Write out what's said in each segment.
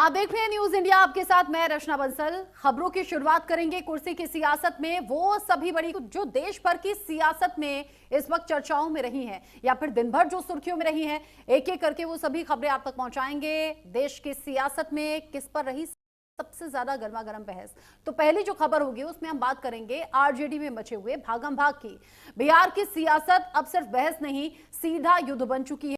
आप देख रहे हैं न्यूज इंडिया, आपके साथ मैं रचना बंसल। खबरों की शुरुआत करेंगे कुर्सी की सियासत में। वो सभी बड़ी जो देश भर की सियासत में इस वक्त चर्चाओं में रही हैं या फिर दिन भर जो सुर्खियों में रही हैं, एक एक करके वो सभी खबरें आप तक पहुंचाएंगे। देश की सियासत में किस पर रही सबसे ज्यादा गर्मा गर्म बहस, तो पहली जो खबर होगी उसमें हम बात करेंगे आरजेडी में मचे हुए भागम भाग की। बिहार की सियासत अब सिर्फ बहस नहीं, सीधा युद्ध बन चुकी है।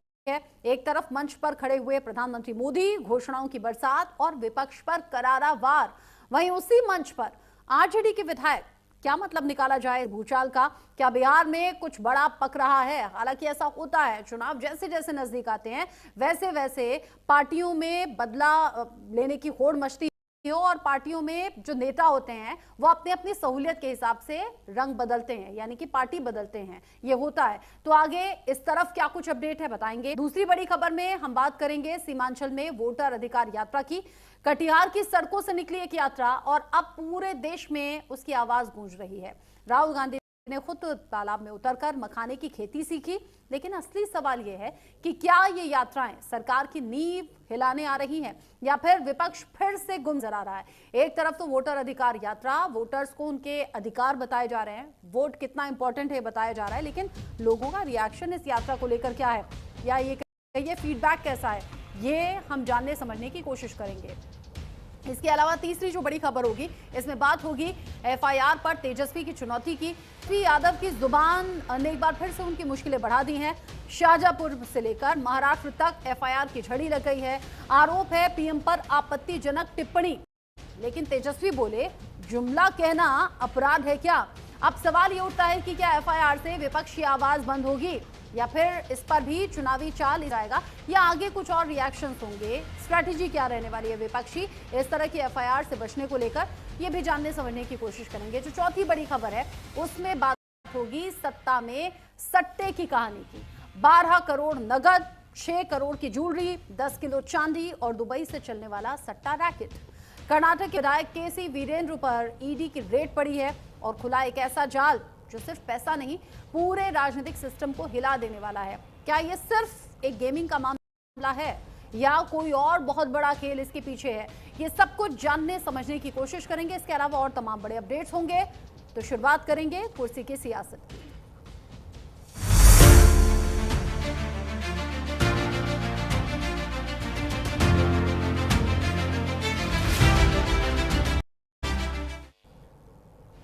एक तरफ मंच पर खड़े हुए प्रधानमंत्री मोदी, घोषणाओं की बरसात और विपक्ष पर करारा वार, वहीं उसी मंच पर आरजेडी के विधायक। क्या मतलब निकाला जाए भूचाल का? क्या बिहार में कुछ बड़ा पक रहा है? हालांकि ऐसा होता है, चुनाव जैसे जैसे नजदीक आते हैं वैसे वैसे पार्टियों में बदला लेने की होड़ मचती और पार्टियों में जो नेता होते हैं वो अपने अपनी सहूलियत के हिसाब से रंग बदलते हैं, यानी कि पार्टी बदलते हैं, ये होता है। तो आगे इस तरफ क्या कुछ अपडेट है बताएंगे। दूसरी बड़ी खबर में हम बात करेंगे सीमांचल में वोटर अधिकार यात्रा की। कटिहार की सड़कों से निकली एक यात्रा और अब पूरे देश में उसकी आवाज गूंज रही है। राहुल गांधी ने खुद तालाब में उतरकर मखाने की खेती सीखी, लेकिन असली सवाल यह है कि क्या ये यात्राएं सरकार की नींव हिलाने आ रही हैं या फिर विपक्ष फिर से गुम नजर आ रहा है। एक तरफ तो वोटर अधिकार यात्रा, वोटर्स को उनके अधिकार बताए जा रहे हैं, वोट कितना इंपॉर्टेंट है बताया जा रहा है, लेकिन लोगों का रिएक्शन इस यात्रा को लेकर क्या है या ये फीडबैक कैसा है, ये हम जानने समझने की कोशिश करेंगे। इसके अलावा तीसरी जो बड़ी खबर होगी इसमें बात होगी एफआईआर पर तेजस्वी की चुनौती की। तेजस्वी यादव की जुबान ने एक बार फिर से उनकी मुश्किलें बढ़ा दी हैं। शाहजहांपुर से लेकर महाराष्ट्र तक एफआईआर की झड़ी लग गई है। आरोप है पीएम पर आपत्तिजनक टिप्पणी, लेकिन तेजस्वी बोले जुमला कहना अपराध है क्या? अब सवाल ये उठता है कि क्या एफआईआर से विपक्ष की आवाज बंद होगी या फिर इस पर भी चुनावी चाल जाएगा या आगे कुछ और रिएक्शंस होंगे? स्ट्रैटेजी क्या रहने वाली है विपक्षी इस तरह की एफआईआर से बचने को लेकर, ये भी जानने समझने की कोशिश करेंगे। जो चौथी बड़ी खबर है उसमें बात होगी सत्ता में सट्टे की कहानी की। 12 करोड़ नगद, 6 करोड़ की ज्वेलरी, 10 किलो चांदी और दुबई से चलने वाला सट्टा रैकेट। कर्नाटक के विधायक केसी वीरेंद्र पर ईडी की रेड पड़ी है और खुला एक ऐसा जाल जो सिर्फ पैसा नहीं, पूरे राजनीतिक सिस्टम को हिला देने वाला है। क्या ये सिर्फ एक गेमिंग का मामला है या कोई और बहुत बड़ा खेल इसके पीछे है? ये सब कुछ जानने समझने की कोशिश करेंगे। इसके अलावा और तमाम बड़े अपडेट्स होंगे। तो शुरुआत करेंगे कुर्सी की सियासत की।